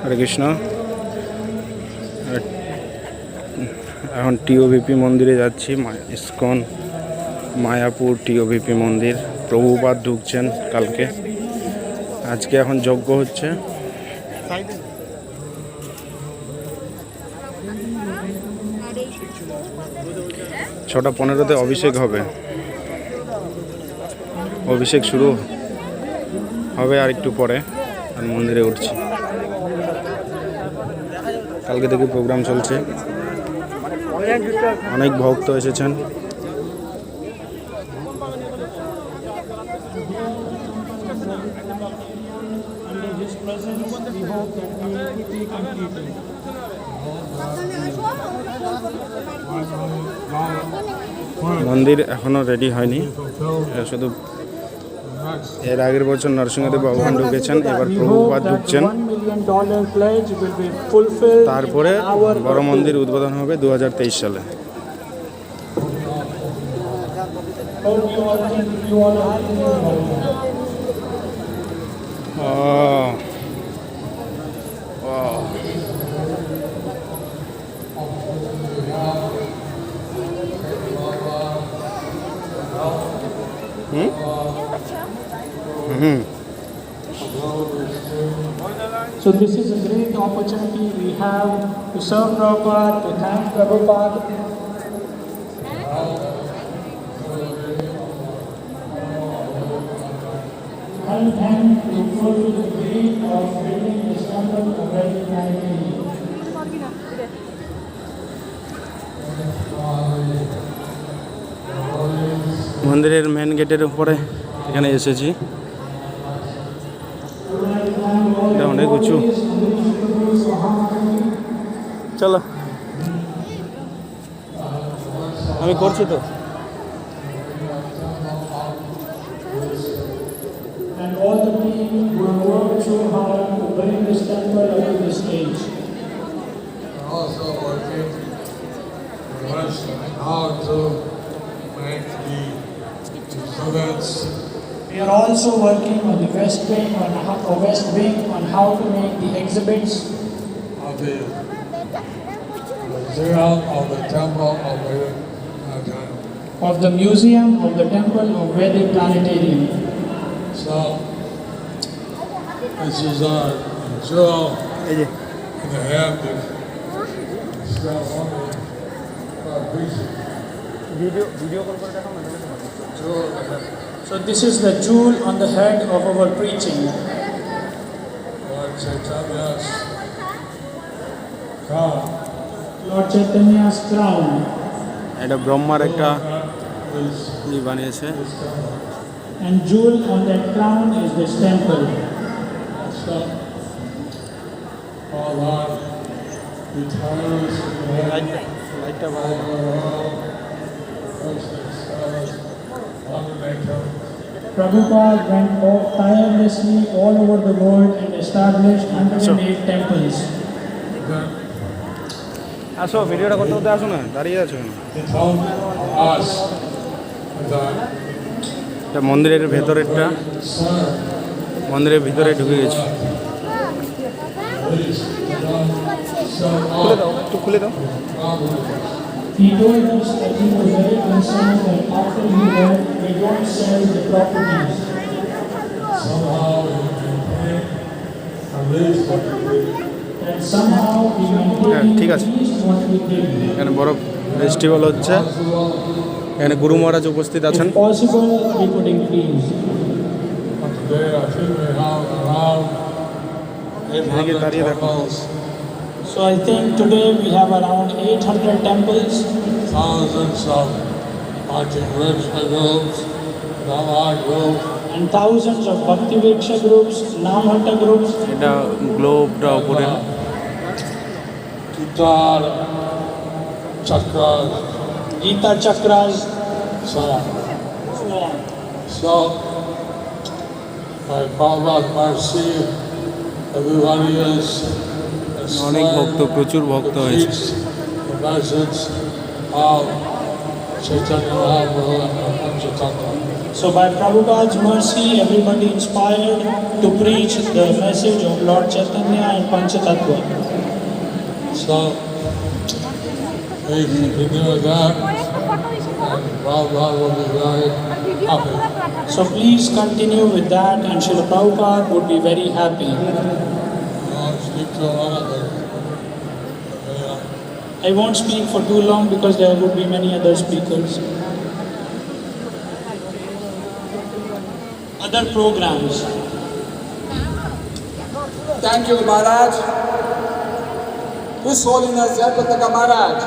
হরে কৃষ্ণ। এখন টিওভিপি মন্দিরে যাচ্ছি, ইসকন মায়াপুর টিওভিপি মন্দির। প্রভুপাদ ঢুকছেন কালকে, আজকে এখন যজ্ঞ হচ্ছে। 6:15 অভিষেক হবে, অভিষেক শুরু হবে আর একটু পরে। আর মন্দিরে উঠছি, কালকে থেকে প্রোগ্রাম চলছে, অনেক ভক্ত এসেছেন। মন্দির এখনো রেডি হয়নি, শুধু এর আগের বছর নরসিংহদেব ভগবান ঢুকেছেন, এবার প্রভুপাদ ঢুকছেন। তারপরে বড় মন্দির উদ্বোধন হবে 2023 সালে। So this is a great opportunity we have to serve Prabhupada, to thank Prabhupada. And to fulfill the dream of building the temple of humanity. মন্দিরের মেন গেটের উপরে এখানে এসেছি, অনেক উঁচু। চলো, আমি করছি তো। And all the team will work so hard to bring this temple up to the stage. Also working on how to make the instruments. We are also working on the west wing on how to make the exhibits Of the museum of the temple of the museum of the temple of Vedic planetarium. So this is our jewel in the hand of So this is the jewel on the head of our preaching. Lord Chaitanya's crown. Lord Chaitanya's crown. এটা ব্রহ্মার একটা বানিয়েছে, And jewel on that crown is this temple. So all our returns লাইটটা Prabhupada went tirelessly all over the world and established 108 temples. আসো, ভিডিওটা করতে করতে আসো না, দাঁড়িয়ে আছো কেন? এটা মন্দিরের ভেতরেরটা, মন্দিরের ভিতরে ঢুকে গেছি। খুলে দাও, একটু খুলে দাও। He told us that he was very concerned that after he left, we don't sell the properties. somehow we maintain at least what we did. That somehow we maintain ঠিক at আছে। least what we did. এখানে বড় festival হচ্ছে, এখানে গুরু মহারাজ উপস্থিত আছেন। If possible, we could increase. Today I think we have around এদিকে 800 দাঁড়িয়ে দেখো। temples, So I think today we have around 800 temples, thousands of Bhakti Vriksha groups, Dhamma groups, and thousands of Bhakti Vriksha groups, Namhatta groups, এটা গ্লোবটা উপরে, Guitar, Chakras, Gita Chakras, so on. so on. So, by Prabhupada's mercy, everybody is অনেক ভক্ত, প্রচুর ভক্ত হয়েছে। the message of Chaitanya Mahaprabhu and Panchatattva. So by Prabhupada's mercy, everybody inspired to preach the message of Lord Chaitanya and Panchatattva. So we continue with that, and Prabhupada will be very happy. So please continue with that and Srila Prabhupada would be very happy. I'll speak to another. I won't speak for too long because there would be many other speakers. Other programs. Thank you, Maharaj. His Holiness Jayapataka Maharaj,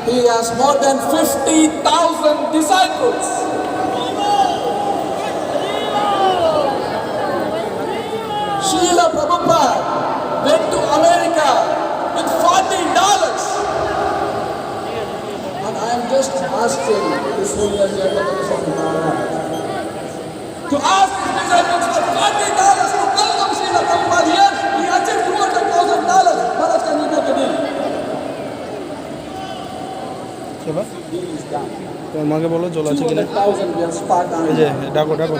he has more than 50,000 disciples. Srila Prabhupada went to America with $40. And I am just asking His Holiness Jayapataka Swami Maharaj to ask his disciples for $40 to welcome Srila Prabhupada here. He achieved $200,000. Maharaj, can you make a deal? Deal is done. তোমার মাকে বলো জল আছে কিনা 200,000 we have sparked এই যে on. ডাকো ডাকো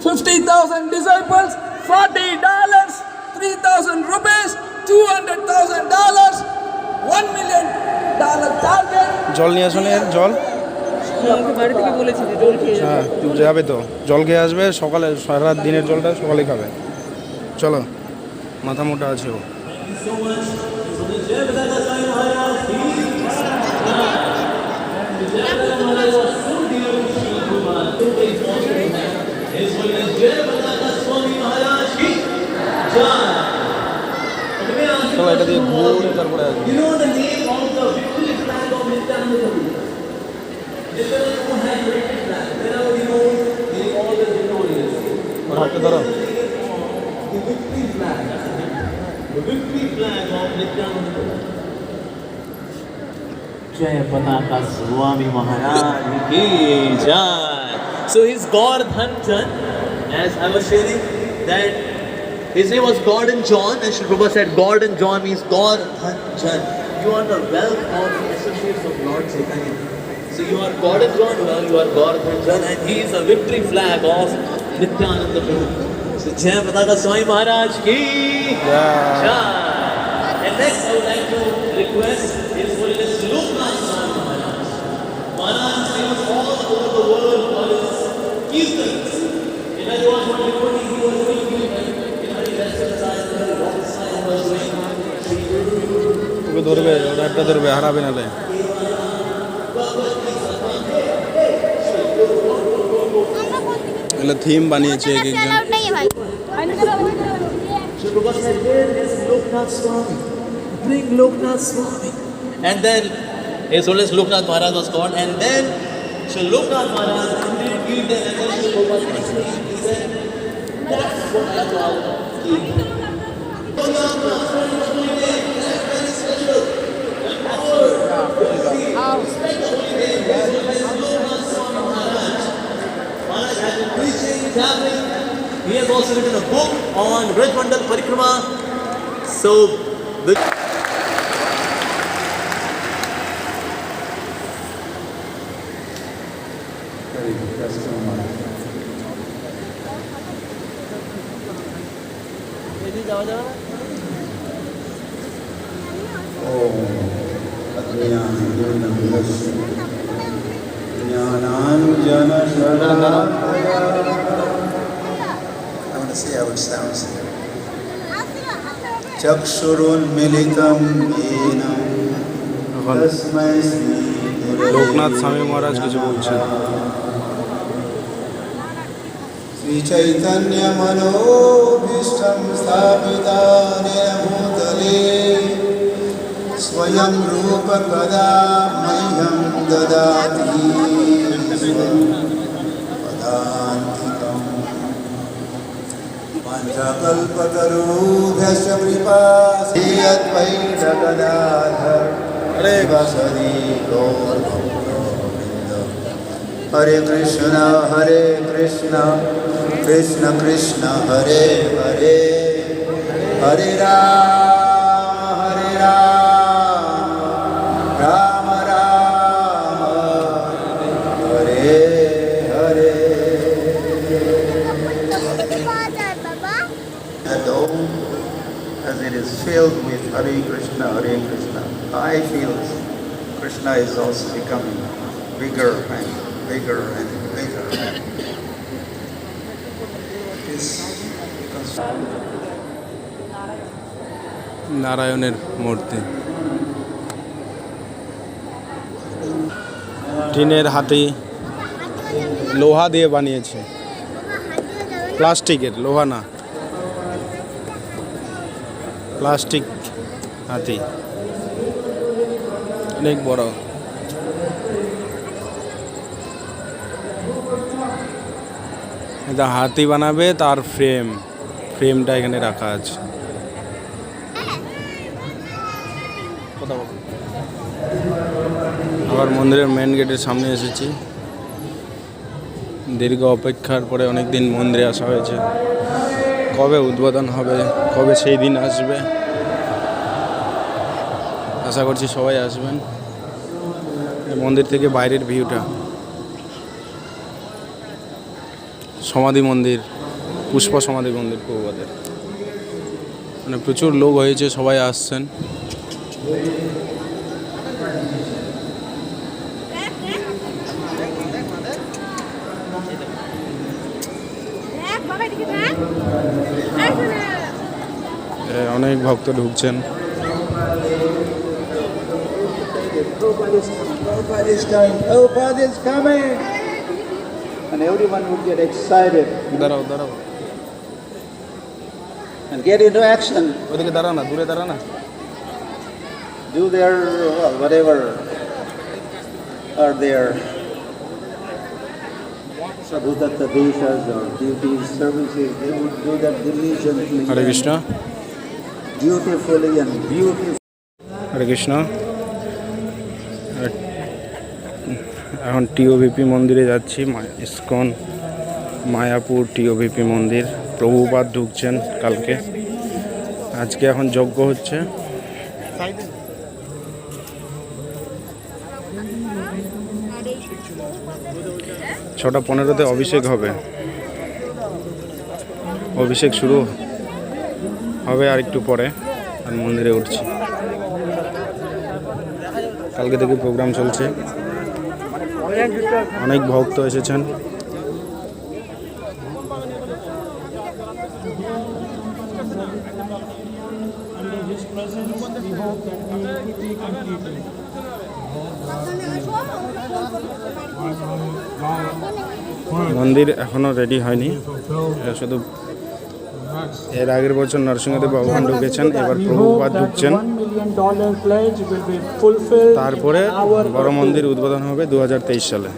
50,000 disciples, $40, 3,000 rupees, $200,000, $1 million target. জল নিয়ে আসো না এর জল বাড়ি থেকে বলেছি যে জল খেয়ে যাবে। হ্যাঁ যাবে তো জল খেয়ে আসবে সকালে সারা রাত দিনের জলটা সকালে খাবে চলো মাথা মোটা আছে ও চলো এটা দিয়ে ঘুরে তারপরে আসবে You know the name of the victory flag of Nityananda Prabhu? Nityananda Prabhu had victory flag. Whenever he knows, he always victorious. ওর হাতটা ধরো The victory flag. The victory flag of Nityananda Prabhu. Jai Pataka Swami Maharaj ki Jai. So his Gordhan Chan, as I was sharing, that his name was Gordon John, and Sri Prabhupada said Gordon John means Gordhan Chan. You are the wealth of the associates of Lord Chaitanya. So you are Gordon John, well, you are Gordhan Chan, and he is a victory flag of Nityananda Prabhu. So Jai Pataka Swami Maharaj ki Jai. And next I would like to request His Holiness Loknath Swami Maharaj. Maharaj is famous all over the world for his kirtans. In other words, what he was doing, he exercised, he walked aside, he was doing. ওকে ধরবে ওটা একটা ধরবে হারাবে নালে এগুলো theme বানিয়েছে এক একজন नहीं है भाई So Prabhupada said, where is Loknath Swami? Bring Loknath Swami. And then His Holiness Loknath Maharaj was called, and then so Loknath Maharaj did give them, and then Sri Prabhupada he said, that's what I call king. Loknath Swami was doing there, that's very special. The power, respect the holy name, His Holiness Loknath Swami Maharaj. Maharaj has been preaching, traveling. He has also written a book on Brajmandal Parikrama. So, the चक्षुरुन्मिलितं येन এখন तस्मै श्री লোকনাথ স্বামী মহারাজ কিছু বলছেন श्रीचैतन्यमनोभीष्टं स्थापितानेन भूतले स्वयं रूप कदा मह्यं ददाति पदान्तिकम् पञ्चकल्पतरुभ्यश्च कृपा श्रीयद्वैतगदाधर हरे वसति गौरभक्तवृन्द हरे Krishna Krishna Krishna Hare Hare Hare Ram Ram the dome as it is filled with Hare Krishna, Hare Krishna. I feel Krishna is also becoming bigger and bigger and bigger. This becomes নারায়ণের মূর্তি, টিনের হাতি, লোহা দিয়ে বানিয়েছে, প্লাস্টিকের, লোহা না, প্লাস্টিক হাতি, অনেক বড়। এটা হাতি বানাবে, তার ফ্রেমটা এখানে রাখা আছে। আবার মন্দিরের মেন গেটের সামনে এসেছি। দীর্ঘ অপেক্ষার পরে অনেক দিন মন্দিরে আসা হয়েছে। কবে উদ্বোধন হবে, কবে সেই দিন আসবে, আশা করছি সবাই আসবেন। মন্দির থেকে বাইরের ভিউটা, সমাধি মন্দির, পুষ্প সমাধি মন্দির প্রভুপাদের, মানে প্রচুর লোক হয়েছে, সবাই আসছেন। অনেক ভক্ত ঢুকছেন। Prabhupada is coming, and everyone would get excited দাঁড়াও দাঁড়াও, and get into action, ওদিকে দাঁড়া না, দূরে দাঁড়া না। do their whatever are their Sabhutatta deshas or duties, services. They would do that diligently, Hare Krishna, dutifully and beautifully. হরে কৃষ্ণ। এখন টিওভিপি মন্দিরে যাচ্ছি, ইসকন মায়াপুর টিওভিপি মন্দির। প্রভুপাদ ঢুকছেন কালকে, আজকে এখন যজ্ঞ হচ্ছে। 6:15 অভিষেক হবে, অভিষেক শুরু হবে আর একটু পরে। আর মন্দিরে উঠছি, কালকে থেকে প্রোগ্রাম চলছে, অনেক ভক্ত এসেছেন। মন্দির এখনো রেডি হয়নি, শুধু এর আগের বছর নরসিংহদেব ভগবান ঢুকেছেন, এবার প্রভুপাদ ঢুকছেন। তারপরে বড় মন্দির উদ্বোধন হবে 2023 সালে।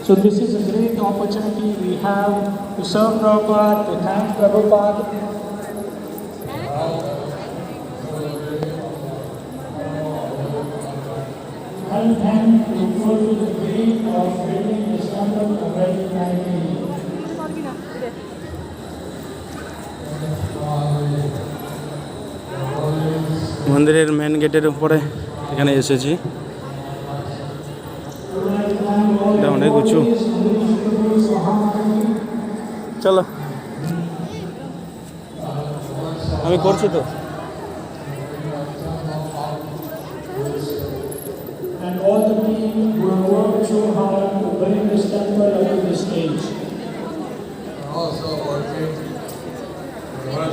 So this is a great opportunity we have to serve Prabhupada, to thank Prabhupada. And to fulfill the dream of building this temple of humanity. মন্দিরের মেন গেটের উপরে এখানে এসেছি, এটা অনেক উঁচু। চলো, আমি করছি তো। And all the team will work so hard to bring this temple up to this stage. Also working on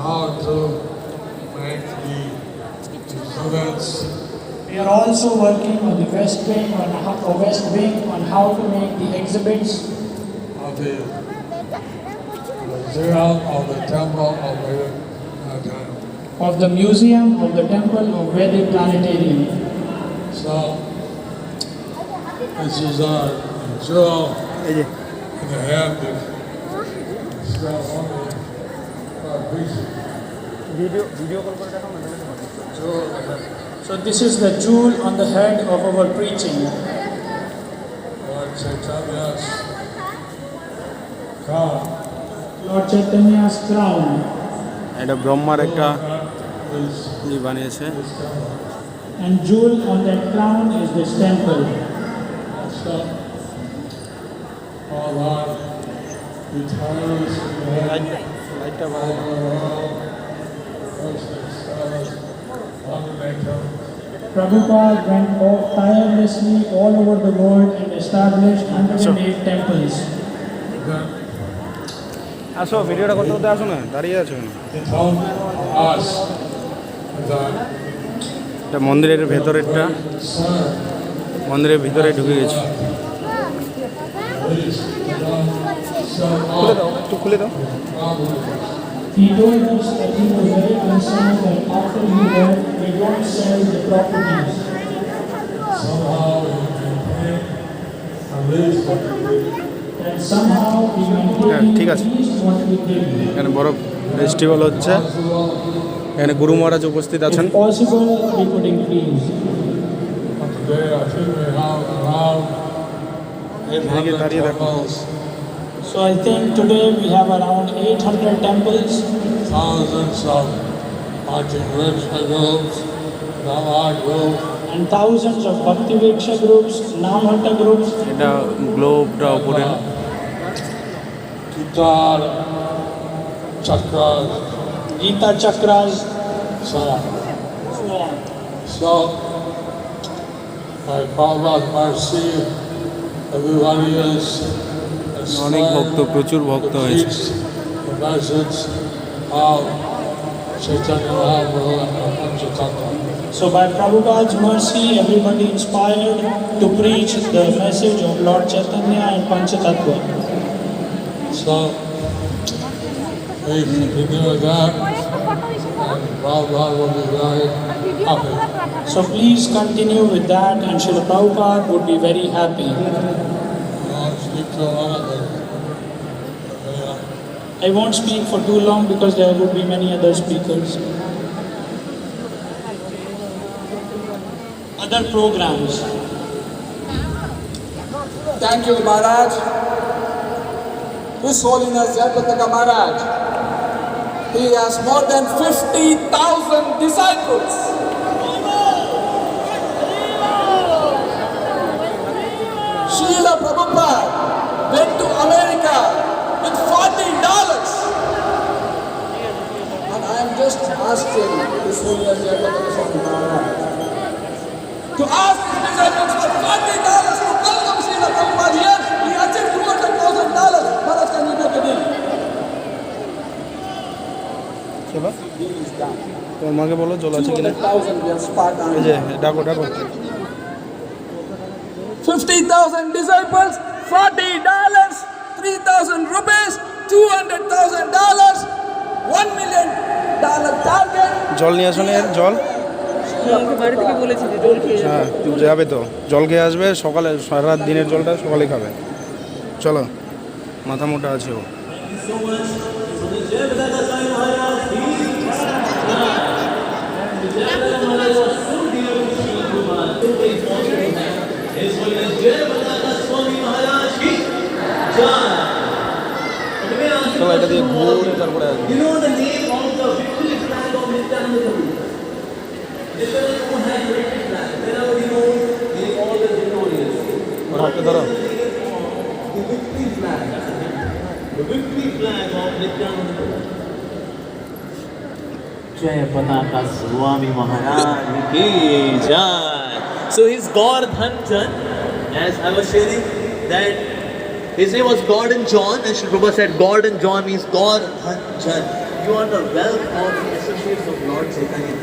how to make the events We are also working on the west wing on how to make the exhibits of the museum of the temple of Vedic of the museum of the temple of Vedic Planetarium. So this is our jewel এই যে in the hand of ceremony of video call করে দেখাও না। jewel So this is the jewel on the head of our preaching. Lord Chaitanya's crown. Lord Chaitanya's crown. এটা ব্রহ্মার একটা Is ই বানিয়েছে। And jewel on that crown is this temple. so all our eternals লাইটটা Prabhupada went tirelessly all over the world and established 108 temples. আসো, ভিডিওটা করতে করতে আসো না, দাঁড়িয়ে আছো কেন? He told us that এটা মন্দিরের ভেতরেরটা, sir, মন্দিরের ভিতরে ঢুকে গেছি। please don't show খুলে off দাও, একটু খুলে দাও। He told us that he was very concerned that after he left, we don't sell the properties. somehow we can pay at least what we did. And somehow we হ্যাঁ, maintain ঠিক at আছে। least what we did. এখানে বড় festival হচ্ছে, এখানে গুরু মহারাজ উপস্থিত আছেন। If possible, we could increase. But today I think we have around এদিকে দাঁড়িয়ে দেখো। temples, So I think today we have around 800 temples, thousands of Martin Riksha groups, Navad groups, and thousands of Bhakti Viksha groups, Namhatta groups, এটা গ্লোবটা উপরে, Kitar, Chakras, Gita Chakras, so on. so on. So, by Prabhupada's mercy, everybody is অনেক ভক্ত, প্রচুর ভক্ত হয়েছে। the message of Chaitanya Mahaprabhu and Panchatattva. So by Prabhupada's mercy, everybody inspired to preach the message of Lord Chaitanya and Panchatattva. So, we continue with that, and Prabhupada will be very happy. So please continue with that, and Srila Prabhupada would be very happy. I'll speak to another. I won't speak for too long because there would be many other speakers. Other programs. Thank you, Maharaj. His Holiness Jayapataka Maharaj, he has more than 50,000 disciples. Srila Prabhupada went to America with $40. And I am just asking His Holiness Jayapataka Maharaj to ask his disciples for $40 to welcome Srila Prabhupada here. He achieved $200,000. Maharaj, can you make a deal? চলো, তোমার মাকে বলো জল আছে কিনা। 200,000 we have sparked on. এই যে ডাকো ডাকো। 50,000 disciples, $40, 3,000 rupees, $200,000, $1 million target. জল নিয়ে আসো না, এর জল। আমাকে বাড়ি থেকে বলেছে যে জল খেয়ে যাবে। হ্যাঁ, যাবে তো, জল খেয়ে আসবে, সকালে সারা রাত দিনের জলটা সকালে খাবে। চলো, মাথা মোটা আছে ও। চলো, এটা দিয়ে ঘুরে তারপরে আসবে। You know the name of the victory flag of Nityananda Prabhu? Nityananda Prabhu had victory flag. Whenever he goes, he is always victorious. ওর হাতটা ধরো। The victory flag. The victory flag of Nityananda Prabhu. Jai Pataka Swami Maharaj ki Jai. So his Gordhan Jan, as I was sharing, that his name was Gordon John, and Sri Prabhupada said Gordon John means Gordhan Jan. You are the wealth of the associates of Lord Chaitanya.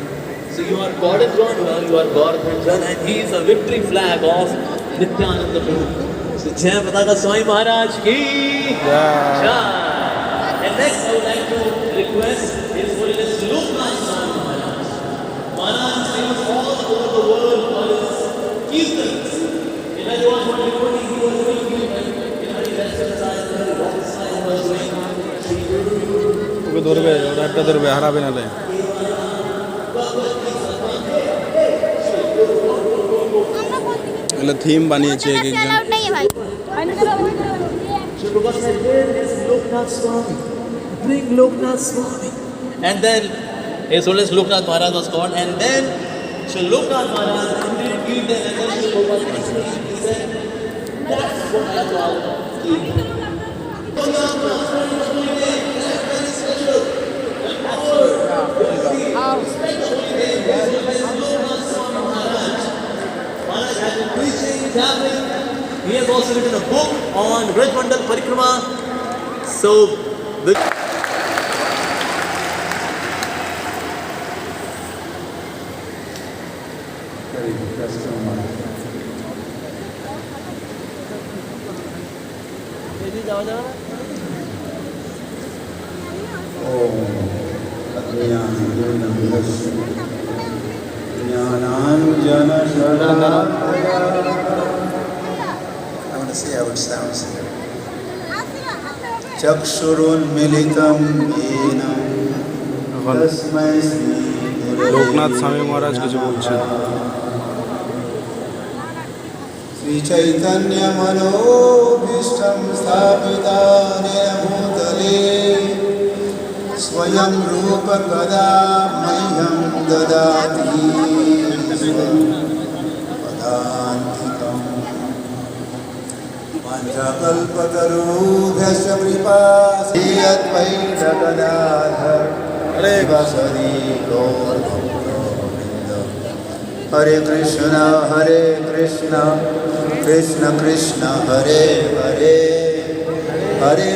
So you are Gordon John, you are Gordhan Jan, and he is a victory flag of Nityananda Prabhu. So Jai Pataka Swami Maharaj ki Jai. And next I would like to request His Holiness Loknath Swami Maharaj. Maharaj is famous all over the world for his kirtans. In fact, there was one devotee, he was doing kirtan. ওকে ধরবে, ওর হাতটা ধরবে, হারাবে নালে। এগুলো theme বানিয়েছে এক একজন। नहीं है भाई Shri Prabhupada said, where is Loknath Swami? Bring Loknath Swami. And then, as soon as Loknath Maharaj was called, and then Shri Loknath Maharaj gave them, and then Shri Prabhupada said, that's what I call king. Loknath Maharaj is very special. Maharaj has been preaching, traveling. He has also written a book on Rajmandal Parikrama. So, I want to see how it sounds. Chakshurunmilitam yenam এখন tasmai Shri Gurave Loknath স্বামী মহারাজ কিছু বলছেন। Sri Chaitanya Manobhishtam Sthapitanaya Bhutale Swayam Rupa Kada Mahyam Dadati Padantikam Panchakalpatarubhyasya Kripasi Advaita Gadadhar Vasadi Gaur Bhakta Hare Krishna Krishna Krishna Hare Hare Hare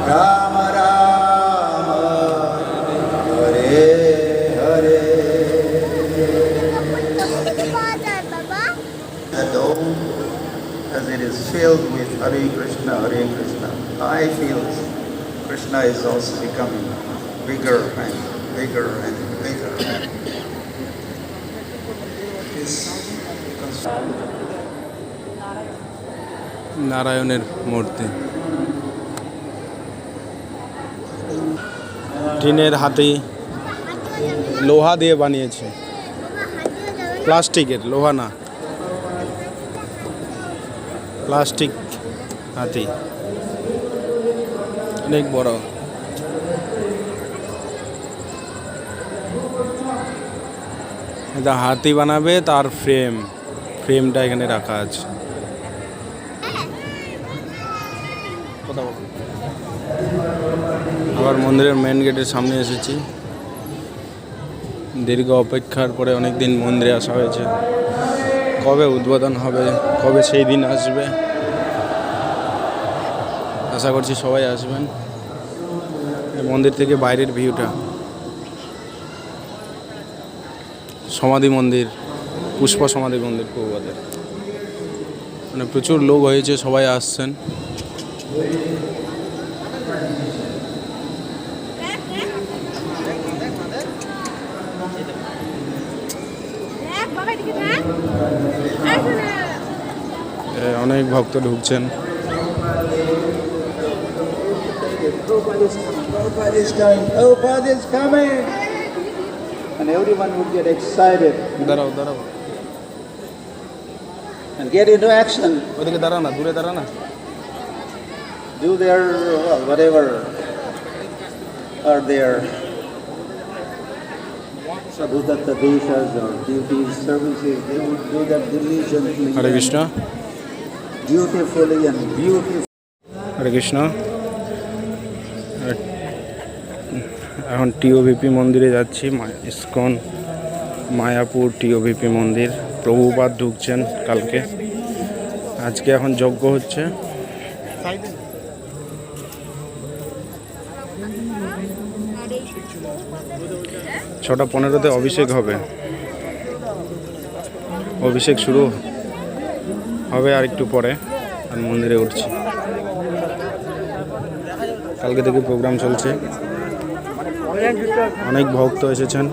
Rama Rama Rama Hare Hare. The dome, as it is filled with Hare Krishna, I feel Krishna is also becoming bigger and bigger and bigger. নারায়ণের মূর্তি, টিনের হাতি, লোহা দিয়ে বানিয়েছে, প্লাস্টিকের, লোহা না, প্লাস্টিক হাতি, অনেক বড়। এটা হাতি বানাবে, তার ফ্রেমটা এখানে রাখা আছে। আবার মন্দিরের মেন গেটের সামনে এসেছি। দীর্ঘ অপেক্ষার পরে অনেক দিন মন্দিরে আসা হয়েছে। কবে উদ্বোধন হবে, কবে সেই দিন আসবে, আশা করছি সবাই আসবেন। এই মন্দির থেকে বাইরের ভিউটা, সমাধি মন্দির, পুষ্প সমাধি মন্দির প্রভুপাদের, মানে প্রচুর লোক হয়েছে, সবাই আসছেন। অনেক ভক্ত ঢুকছেন। Prabhupada is coming. And everyone would get excited দাঁড়াও দাঁড়াও, and get into action. ওদিকে দাঁড়াও না, দূরে দাঁড়াও না। Do their whatever are their sadhutatta deshas or duties, services. They would do that diligently, Hare Krishna, dutifully and beautifully. হরে কৃষ্ণ। এখন টিওভিপি মন্দিরে যাচ্ছি, ইসকন মায়াপুর টিওভিপি মন্দির। প্রভুপাদ ঢুকছেন কালকে, আজকে এখন যজ্ঞ হচ্ছে। 6:15 অভিষেক হবে, অভিষেক শুরু হবে আর একটু পরে। আর মন্দিরে উঠছি, কালকে থেকে প্রোগ্রাম চলছে, অনেক ভক্ত এসেছেন।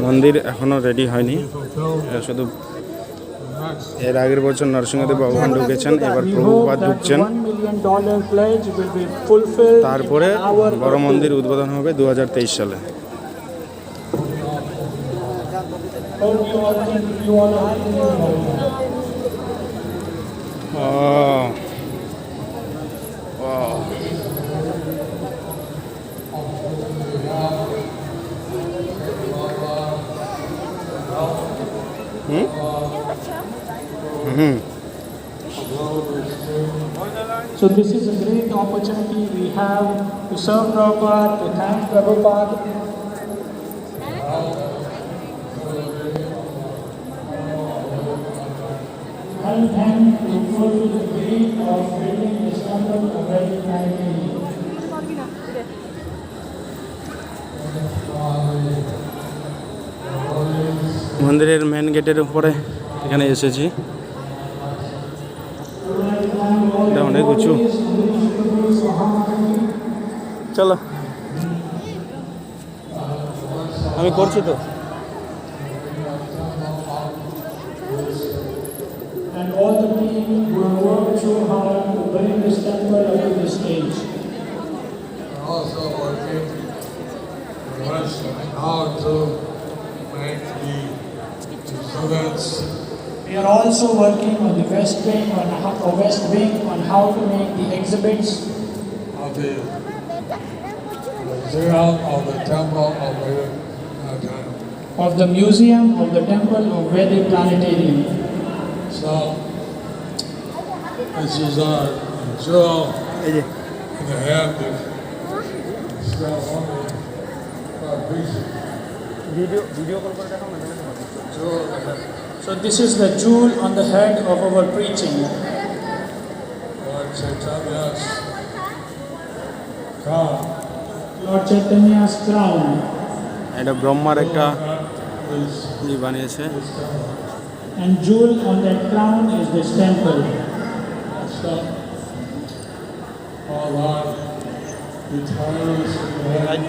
মন্দির এখনো রেডি হয়নি, fulfilled শুধু the next এর আগের বছর নরসিংহদেব ভগবান ঢুকেছেন, এবার প্রভুপাদ ঢুকছেন। $1 million pledge will be fulfilled তারপরে in an hour বড় or two. মন্দির উদ্বোধন হবে 2023 সালে। Hope you all can, you all are So this is a great opportunity we have to serve Prabhupada, to thank Prabhupada. And thank to fulfill the dream of building this temple of very humanity. মন্দিরের main গেটের উপরে এখানে এসেছি, এটা অনেক উঁচু। চলো, আমি করছি তো। And all the team will work so hard to bring this temple up to this stage. also working on how to make the students We are also working on the west wing on how to make the exhibits of the museum of the temple of Vedic of the museum of the temple of Vedic Planetarium. So this is our jewel এই যে in the hand of ceremony for preaching. Video call করে দেখাও না। Jewel So this is the jewel on the head of our preaching. Lord Chaitanya's crown. Lord Chaitanya's crown. এটা ব্রহ্মার একটা Is ই বানিয়েছে। And jewel on that crown is this temple. so all our guitars and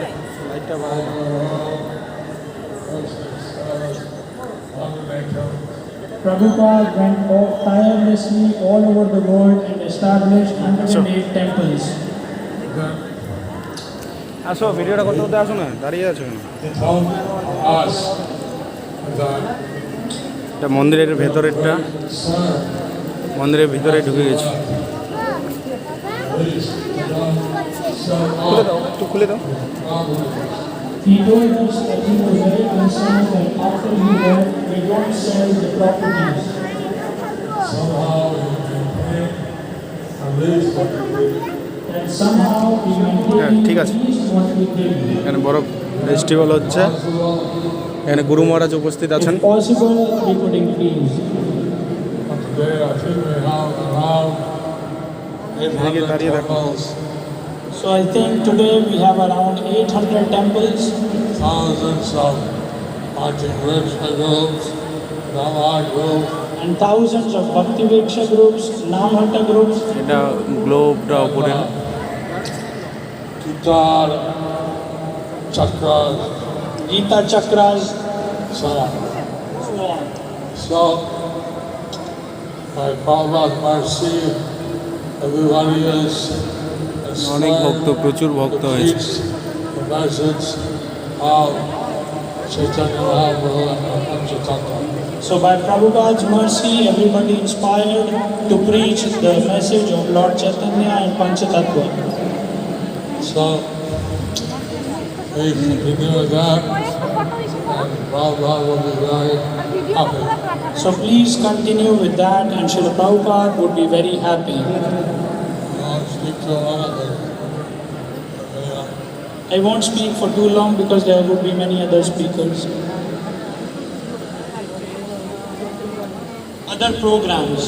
লাইটটা বাড়াই দাও। Prabhupada went tirelessly all over the world and established 108 temples. আসো, ভিডিওটা করতে করতে আসো না, দাঁড়িয়ে আছো কেন? They told us that এটা মন্দিরের ভেতরেরটা, sir, মন্দিরের ভিতরে ঢুকে গেছি। please don't show খুলে off দাও, একটু খুলে দাও। He told us that he was very concerned that after he left, we don't sell the properties. somehow we can pay at least what we did. And somehow we হ্যাঁ, maintain ঠিক at আছে। least what we did. এখানে বড় festival হচ্ছে, এখানে গুরু মহারাজ উপস্থিত আছেন। If possible, we could increase. But today I think we have around এদিকে 800 দাঁড়িয়ে দেখো। temples, So I think today we have around 800 temples, thousands of Bhakti Vriksha groups, Rama groups, and thousands of Bhakti Vriksha groups, Namhatta groups, এটা গ্লোবটা উপরে, Kitar, Chakras, Gita Chakras, so on. so on. So, by Prabhupada's mercy, everybody is অনেক ভক্ত, প্রচুর ভক্ত হয়েছে। teach the message of Chaitanya Mahaprabhu and Panchatattva. So by Prabhupada's mercy, everybody inspired to preach the message of Lord Chaitanya and Panchatattva. So, we continue with that, and Prabhupada will be very happy. So please continue with that, and Srila Prabhupada would be very happy. I'll speak to another. I won't speak for too long because there would be many other speakers. Other programs.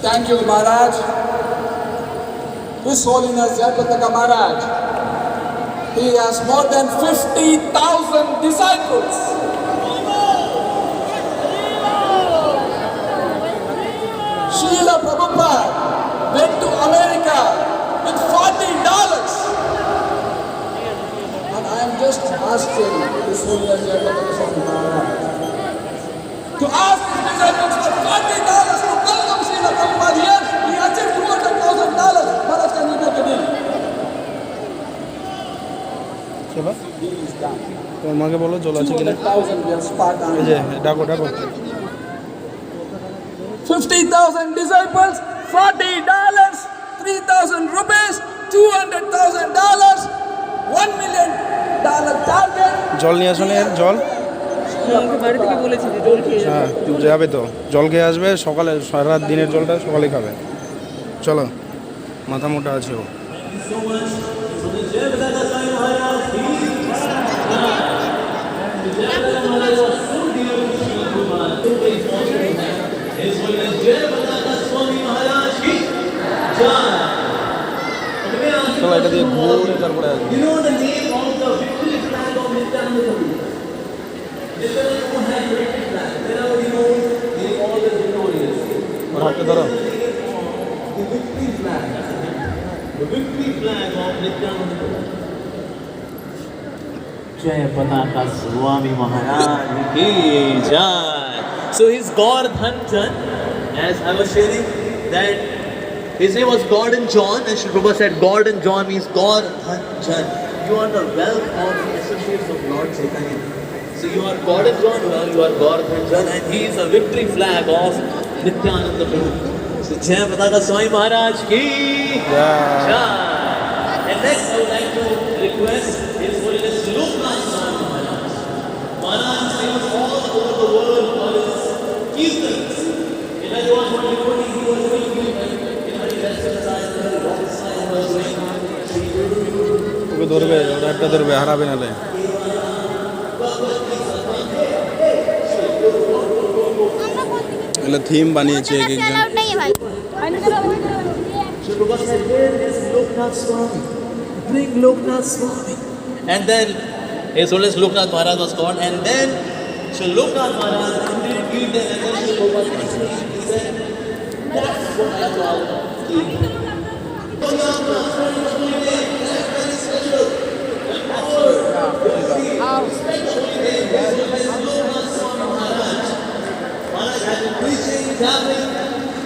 Thank you, Maharaj. His Holiness Jayapataka Maharaj, he has more than 50,000 disciples. Srila Prabhupada went to America with $40. And I am just asking Jayapataka Swami Maharaj to ask his disciples for $40 to welcome Srila Prabhupada here. He achieved $200,000. Maharaj, can you make a deal? তোমার মাকে বলো জল আছে কিনা 200,000 we have Spartan. এই যে ডাকো ডাকো 50,000 disciples, $40, 3,000 rupees, $200,000, $1 million target. জল নিয়ে আসো না এর জল আমাকে বাড়ি থেকে বলেছে যে জল খেয়ে যাবে। হ্যাঁ যাবে তো জল খেয়ে আসবে সকালে সারা রাত দিনের জলটা সকালে খাবে চলো মাথা মোটা আছে ও চলো এটা দিয়ে ঘুরে তারপরে আসবে You know the name of the victory flag of Nityananda Prabhu? Nityananda Prabhu had the victory flag. Whenever he goes, he is always victorious. ওর হাতটা ধরো The victory flag. The victory flag of Nityananda Prabhu. Jai Pataka Swami Maharaj ki Jai. So his Gordhan Jan, as I was sharing, that his name was Gordon John, and Sri Prabhupada said Gordon John means Gordhan Jan. You are the wealth of the associates of Lord Chaitanya. So you are Gordon John, well, you are Gordhan Jan, and he is a victory flag of Nityananda Prabhu. So Jai Pataka Swami Maharaj ki Jai. And next I would like to request His Holiness Loknath Swami Maharaj. Maharaj is famous all over the world for his kirtans. In fact, he was one devotee, he was doing kirtan. In fact, his exercise, his sign was doing. ওকে ধরবে ওর হাতটা ধরবে হারাবে নালে এগুলো theme বানিয়েছে এক একজন Sri Prabhupada said, where is Loknath Swami? Bring Loknath Swami. And then His Holiness Loknath Maharaj was called, and then Sri Loknath Maharaj completed kirtan, and then Sri Prabhupada said, that's what I call kirtan. Maharaj has been preaching, traveling.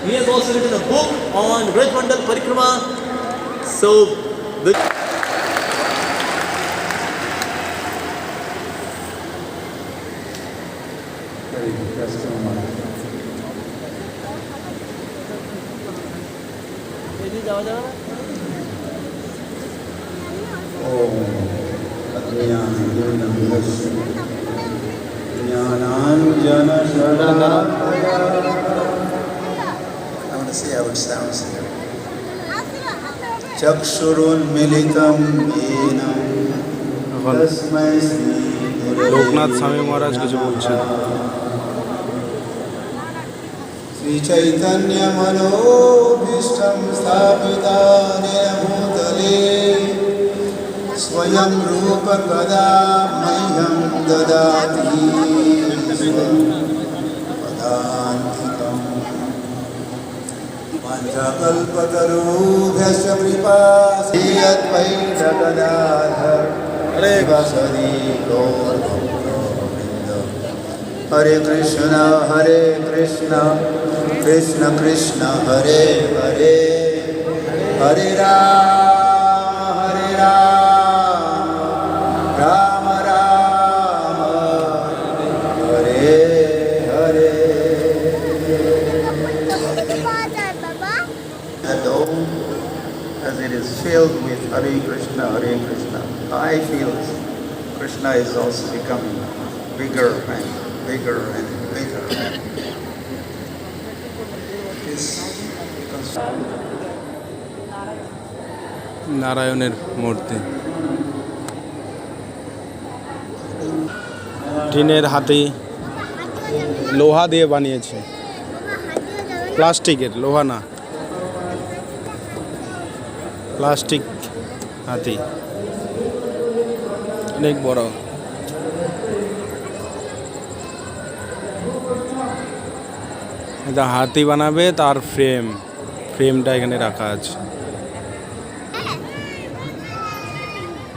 He has also written a book on Rajmandal Parikrama. So, the I want to see how it sounds. Chakshurunmilitam yenam tasmai Sri Gurave Loknath স্বামী মহারাজ কিছু বলছেন Sri Chaitanya Manobhishtam Sthapitanena Bhutale Swayam Rupa Kada Mahyam Dadati Padantikam Panchakalpatarubhyasya Kripasiyadvaita Gadadhar Vasadi Gaur Bhakta Hare Krishna Krishna Krishna Hare Hare Hare Rama Rama Rama Hare Hare The dome, as it is filled with Hare Krishna, I feel Krishna is also becoming bigger and bigger and bigger. নারায়ণের মূর্তি টিনের হাতি লোহা দিয়ে বানিয়েছে প্লাস্টিকের লোহা না প্লাস্টিক হাতি অনেক বড় এটা হাতি বানাবে তার ফ্রেমটা এখানে রাখা আছে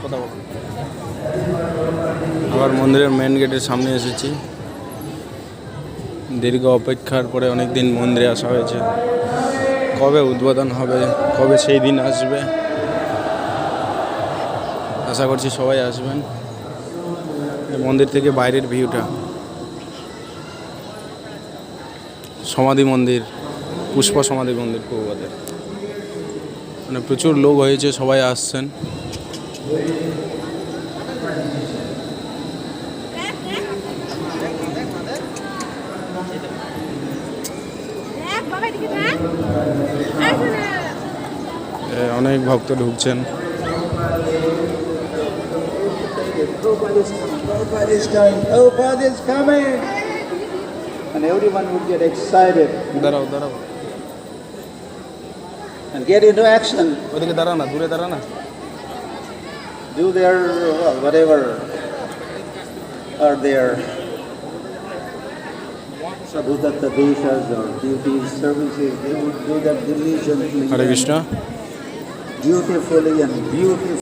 কথা বলো এবার মন্দিরের মেন গেটের সামনে এসেছি। দীর্ঘ অপেক্ষার পরে অনেক দিন মন্দিরে আসা হয়েছে। কবে উদ্বোধন হবে, কবে সেই দিন আসবে, আশা করছি সবাই আসবেন। এই মন্দির থেকে বাইরের ভিউটা, সমাধি মন্দির, পুষ্প সমাধি মন্দির প্রভুপাদের, মানে প্রচুর লোক হয়েছে, সবাই আসছেন। অনেক ভক্ত ঢুকছেন। Prabhupada is coming. Prabhupada is coming. And everyone would get excited দাঁড়াও দাঁড়াও, and get into action. ওদিকে দাঁড়া না, দূরে দাঁড়া না। Do their whatever are their sadhutatta deshas or duties, services. They would do that diligently, Hare Krishna. beautifully and beautifully.